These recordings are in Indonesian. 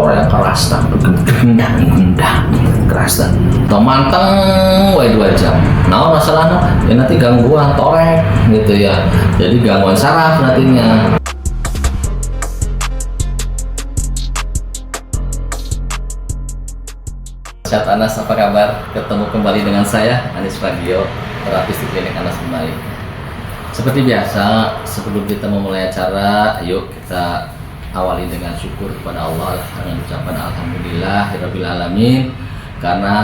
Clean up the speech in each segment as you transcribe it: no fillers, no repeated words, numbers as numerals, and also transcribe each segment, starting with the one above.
suara yang keras tak gendang keras tak atau manteng wae 2 jam. Nah masalahnya ya nanti gangguan torek gitu ya, jadi gangguan saraf nantinya. Sehat Anas, apa kabar? Ketemu kembali dengan saya Anis Fagio, terapis di klinik Anas Kembali. Seperti biasa, sebelum kita memulai acara, yuk kita awali dengan syukur kepada Allah dengan ucapan Alhamdulillahirabbil alamin. Karena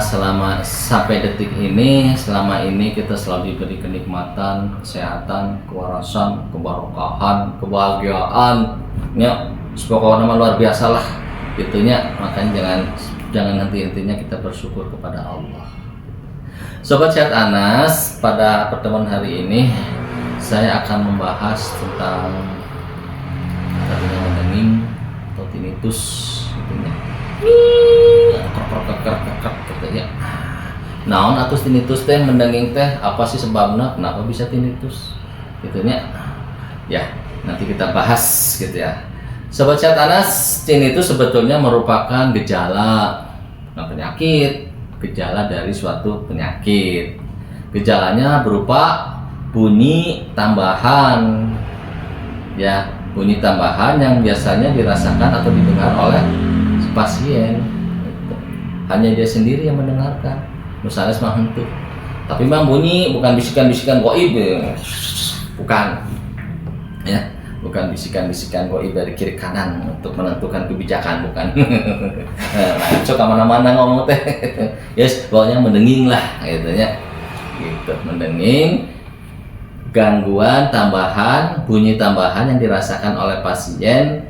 sampai detik ini, selama ini kita selalu diberi kenikmatan, kesehatan, kewarasan, kebarokahan, kebahagiaan, ya, pokoknya nama luar biasa lah, gitunya. Makanya jangan henti-hentinya kita bersyukur kepada Allah. Sobat Sehat Anas, pada pertemuan hari ini saya akan membahas tentang tadinya mendenging atau tinnitus gitunya. Katanya. Naon atuh tinnitus teh, mendenging teh apa sih sebabnya? Kenapa bisa tinnitus? Gitunya. Ya, nanti kita bahas gitu ya. Sobat Sehat Anas, tinnitus sebetulnya merupakan gejala penyakit, gejala dari suatu penyakit. Gejalanya berupa bunyi tambahan, ya, bunyi tambahan yang biasanya dirasakan atau didengar oleh pasien. Hanya dia sendiri yang mendengarkan. Misalnya sama hantu, tapi memang bunyi bukan bisikan-bisikan goib, bukan, ya. Bukan bisikan-bisikan goib dari kiri kanan untuk menentukan kebijakan, bukan. Nah, cok kemana-mana ngomong teh. Yes, pokoknya mendenging lah, gitu ya. Gitu, mendenging, gangguan tambahan, bunyi tambahan yang dirasakan oleh pasien,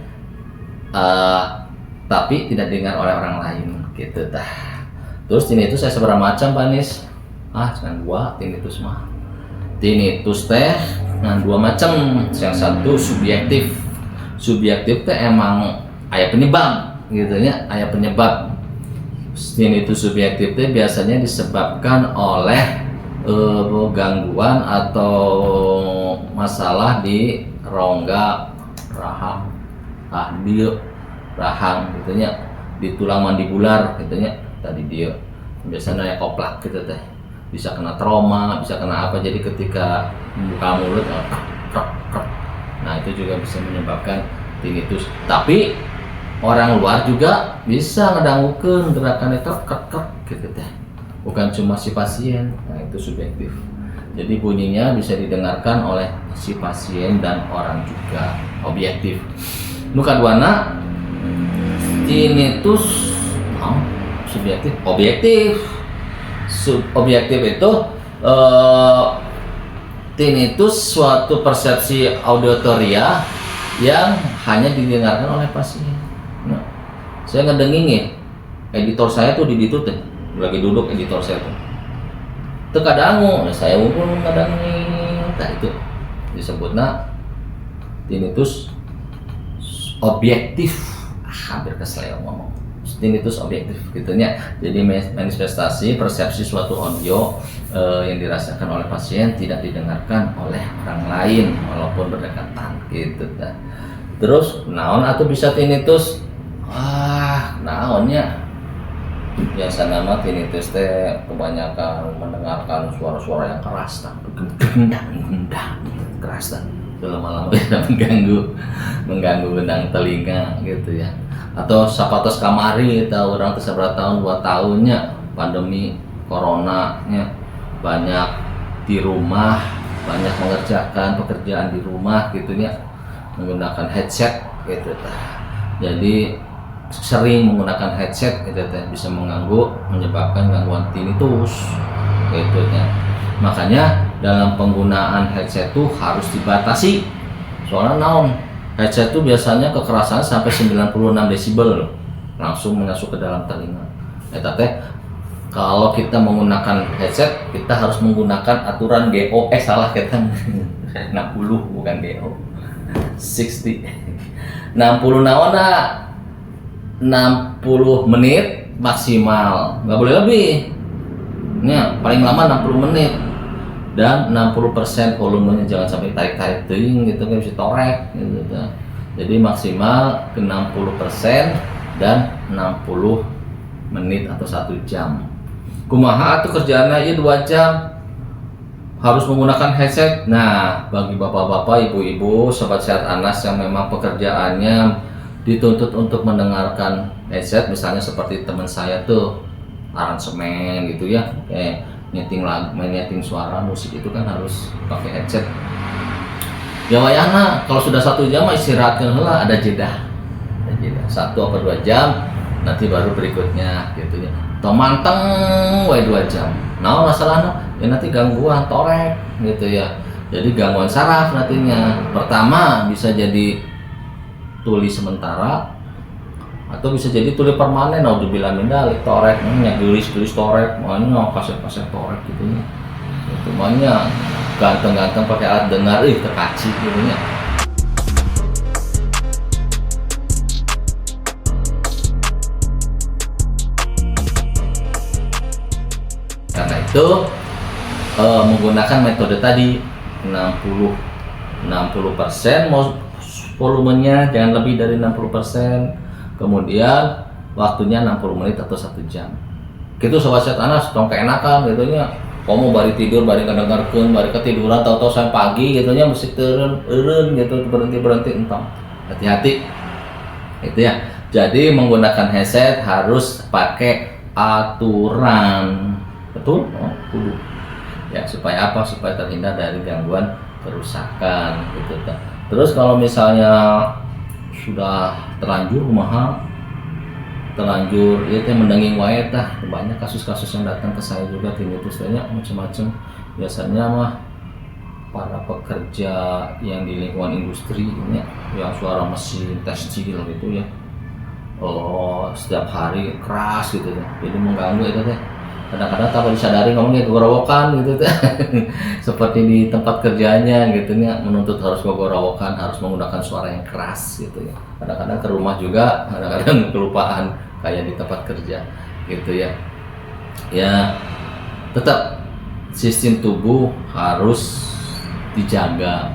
tapi tidak didengar oleh orang lain, gitu dah. Terus tinnitus saya seberapa macam, Pak Nis? Jangan gua tinnitus mah. Tinnitus teh nah 2 macam. Yang satu subjektif teh emang aya penyebab gitu ya, aya penyebab. Tinnitus subjektif teh biasanya disebabkan oleh gangguan atau masalah di rongga rahang, rahang gitu nya, di tulang mandibular gitu nya. Tadi dia biasanya aya koplak gitu teh. Bisa kena trauma, bisa kena apa, jadi ketika membuka mulut nah itu juga bisa menyebabkan tinnitus. Tapi orang luar juga bisa ngedanggukeun gerakan itu gitu teh, bukan cuma si pasien. Nah itu subjektif, jadi bunyinya bisa didengarkan oleh si pasien dan orang juga. Objektif nu kaduana tinnitus subjektif. Objektif itu tinnitus suatu persepsi auditoria yang hanya didengarkan oleh pasien. Nah, saya ngedenging ya, editor saya tuh di situ teh, lagi duduk editor saya tuh tekadangu, saya unggul ngedenging. Nah itu disebutnya tinnitus objektif. Hampir keseleo ngomong. Tinnitus objektif gitunya. Jadi manifestasi persepsi suatu audio yang dirasakan oleh pasien tidak didengarkan oleh orang lain walaupun berdekatan gitu dah. Terus naon atau bisa tinnitus? Naonnya biasa nama tinnitus teh kebanyakan mendengarkan suara-suara yang keras tak gendang keras tak, lama-lama bisa mengganggu gendang telinga gitu ya. Atau sapatos kamari tahu orang seberapa tahun 2 tahunnya pandemi corona nya, banyak di rumah, banyak mengerjakan pekerjaan di rumah gitunya menggunakan headset gitu. Jadi sering menggunakan headset gitu bisa menyebabkan gangguan tinnitus gitu ya. Makanya dalam penggunaan headset tuh harus dibatasi. Soalnya naon? Headset itu biasanya kekerasan sampai 96 desibel langsung masuk ke dalam telinga. Kalau kita menggunakan headset, kita harus menggunakan aturan GO. Salah kita 60 bukan GO. 60 naon 60 menit maksimal, nggak boleh lebih. Nya paling lama 60 menit. Dan 60% volumenya jangan sampai tarik-tarik teuing gitu kan, bisa torek gitu. Jadi maksimal ke 60% dan 60 menit atau 1 jam. Kumaha atuh kerjaannya ieu 2 jam harus menggunakan headset. Nah, bagi bapak-bapak, ibu-ibu, sobat sehat Anas yang memang pekerjaannya dituntut untuk mendengarkan headset, misalnya seperti teman saya tuh aransemen gitu ya, kayak nyeting lagu, nyeting suara musik itu kan harus pakai headset. Ya wayana kalau sudah 1 jam istirahatkan heula, ada jeda. 1 atau 2 jam nanti baru berikutnya gitu ya. Manteng wae 2 jam. Nah, masalahnya ya nanti gangguan torek gitu ya. Jadi gangguan saraf nantinya. Pertama bisa jadi tuli sementara atau bisa jadi tuli permanen. Naudzubillah min dzalik, torek nya gelis torek, maunya kaset torek gitu ya. Itu maunya ganteng-ganteng pakai alat dengar terkaci gitu ya. Karena itu menggunakan metode tadi 60% mau volumenya jangan lebih dari 60%, kemudian waktunya 60 menit atau 1 jam. Gitu sobat sehat Anas, tong keenakan gitu nya. Kamu bari tidur, bari kadengarkeun, bari ketiduran tahu-tahu sampai pagi gitu nya musik eureun gitu, berhenti entong. Hati-hati. Itu ya. Jadi menggunakan headset harus pakai aturan. Betul? Oh, kudu. Ya, supaya apa? Supaya terhindar dari gangguan kerusakan gitu. Terus kalau misalnya sudah terlanjur kumaha? Terlanjur ya teh mendenging wae tah. Banyak kasus-kasus yang datang ke saya juga tinnitus banyak macam-macam. Biasanya mah para pekerja yang di lingkungan industri ini yang suara mesin tekstil gitu ya. Oh, setiap hari keras gitu ya. Jadi mengganggu itu teh. Kadang-kadang tanpa disadari ngomongnya gorowokan gitu teh. Seperti di tempat kerjanya gitu ya, menuntut harus gorowokan, harus menggunakan suara yang keras gitu ya. Kadang-kadang ke rumah juga, kadang-kadang kelupaan kayak di tempat kerja gitu ya. Ya, tetap sistem tubuh harus dijaga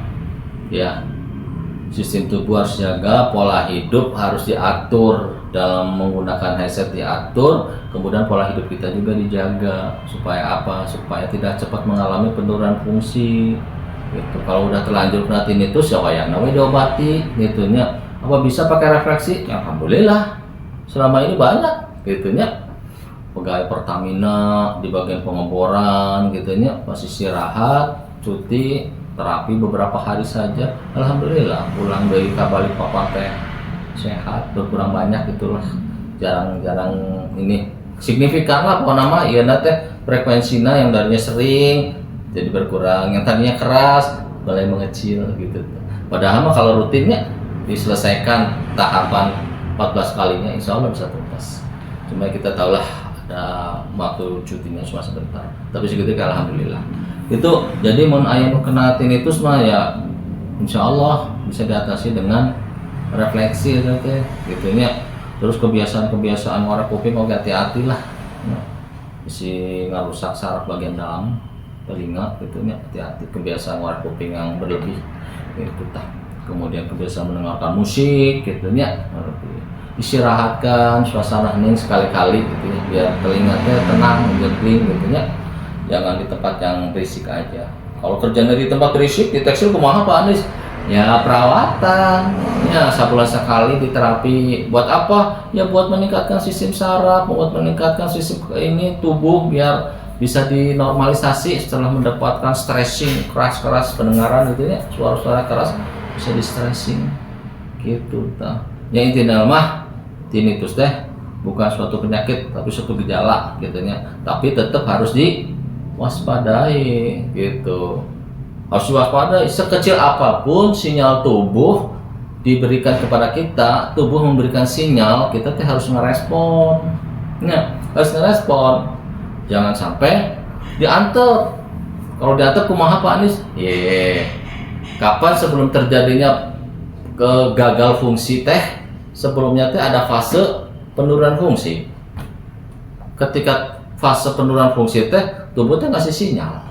ya. Sistem tubuh harus dijaga, pola hidup harus diatur, dalam menggunakan headset diatur, kemudian pola hidup kita juga dijaga supaya apa? Supaya tidak cepat mengalami penurunan fungsi. Gitu. Kalau udah terlanjur kena tinnitus ya wayang nawe diobati gitunya. Apa bisa pakai refleksi? Ya, alhamdulillah. Selama ini banyak gitunya. Pegawai Pertamina di bagian pengeboran gitunya masih istirahat, cuti, terapi beberapa hari saja. Alhamdulillah pulang dari Balikpapan teh sehat, berkurang banyak gitulah, jarang-jarang ini signifikan lah pokoknya nama ya teh frekuensinya yang darinya sering jadi berkurang, yang tadinya keras mulai mengecil gitu. Padahal mah kalau rutinnya diselesaikan tahapan 14 kalinya insya Allah bisa tuntas. Cuma kita tahulah ada waktu cutinya cuma sebentar, tapi segitu alhamdulillah. Itu jadi mun aya nu kena tinnitus mah ya insya Allah bisa diatasi dengan refleksi gitu nya. Terus kebiasaan ngorek kuping oke hati-hati lah. Bisa ngarusak saraf bagian dalam telinga gitu nya, hati-hati kebiasaan ngorek kuping yang berlebih gitu tah. Kemudian kebiasaan mendengarkan musik gitu nya. Istirahatkan suasana hening sekali-kali gitu ya, biar telinga teh tenang, jernih gitu nya. Jangan di tempat yang berisik aja. Kalau kerjanya di tempat berisik di tekstil kumaha Pak Anies? Ya perawatan, ya sebulan sekali di terapi. Buat apa? Ya buat meningkatkan sistem saraf, buat meningkatkan sistem ini tubuh biar bisa dinormalisasi setelah mendapatkan stressing keras-keras pendengaran gitu ya, suara-suara keras bisa di stressing gitu ta. Yang intinya mah tinnitus teh bukan suatu penyakit tapi suatu gejala gitu ya. Tapi tetap harus diwaspadai gitu. Harus waspada sekecil apapun sinyal tubuh diberikan kepada kita, tubuh memberikan sinyal, kita tuh harus ngerespon. Nah, harus ngerespon. Jangan sampai diantar. Kalau diantar kumaha Pak Anies? Kapan sebelum terjadinya gagal fungsi teh? Sebelumnya teh ada fase penurunan fungsi. Ketika fase penurunan fungsi teh, tubuh teh ngasih sinyal.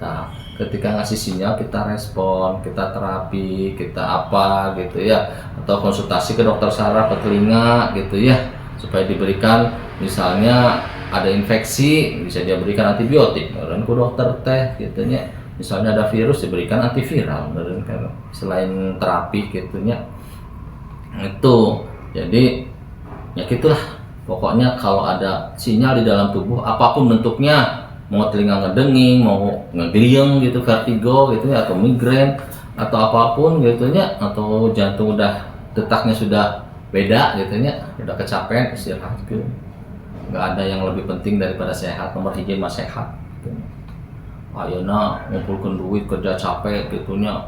Nah, ketika ngasih sinyal kita respon, kita terapi, kita apa gitu ya, atau konsultasi ke dokter saraf ke telinga gitu ya, supaya diberikan misalnya ada infeksi bisa dia berikan antibiotik dan ke dokter teh gitu ya, misalnya ada virus diberikan antiviral dan kan selain terapi gitu ya. Itu jadi ya gitulah pokoknya, kalau ada sinyal di dalam tubuh apapun bentuknya, mau telinga ngedenging, mau ngegeliang gitu, vertigo gitu ya, atau migrain atau apapun gitu ya, atau jantung udah detaknya sudah beda gitu ya, udah kecapean, istirahat gitu. Nggak ada yang lebih penting daripada sehat, nomor hiji mah sehat gitu. Ayeuna ngumpulkeun duit kerja capek gitu nya,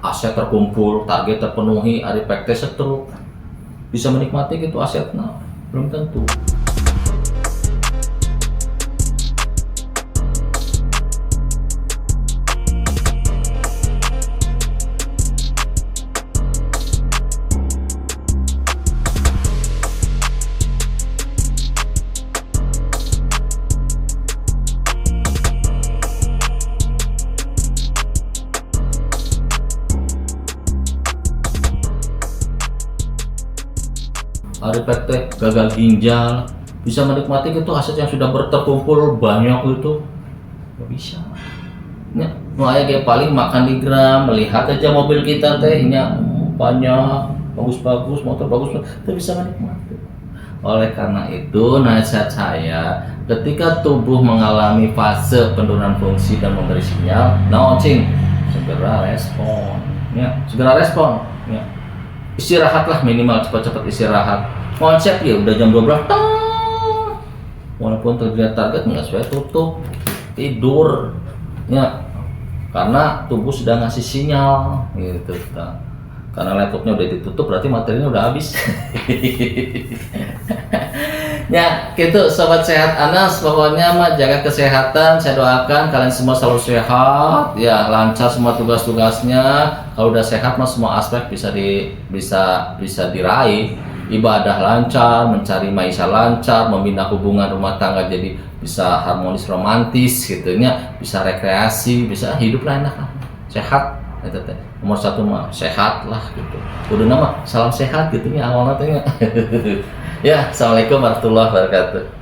aset terkumpul, target terpenuhi, ari pek teh setruk, bisa menikmati gitu asetnya belum tentu. Hari PT gagal ginjal, bisa menikmati gitu aset yang sudah terkumpul banyak itu, nggak bisa. Ya, kayak paling makan di gram, melihat aja mobil kita tehnya banyak, bagus-bagus, motor bagus, itu bisa menikmati. Oleh karena itu, nasihat saya, ketika tubuh mengalami fase penurunan fungsi dan memberi sinyal, segera respon, ya, segera respon, ya. Istirahatlah minimal, cepat-cepat istirahat. Konsep ya udah jam 12, walaupun terlihat target nggak sesuai, tutup, tidur, ya, karena tubuh sudah ngasih sinyal gitu. Karena laptopnya udah ditutup berarti materinya udah habis. Ya gitu sobat sehat Anas, pokoknya mah jaga kesehatan, saya doakan kalian semua selalu sehat ya, lancar semua tugas-tugasnya. Kalau udah sehat mah semua aspek bisa diraih, ibadah lancar, mencari maisha lancar, membina hubungan rumah tangga jadi bisa harmonis romantis gitu nya, bisa rekreasi, bisa hidup lah enak lah, sehat itu teh. Nomor satu mah sehat lah gitu. Udah nama salam sehat gitu ya awalnya teh. Ya, assalamualaikum warahmatullahi wabarakatuh.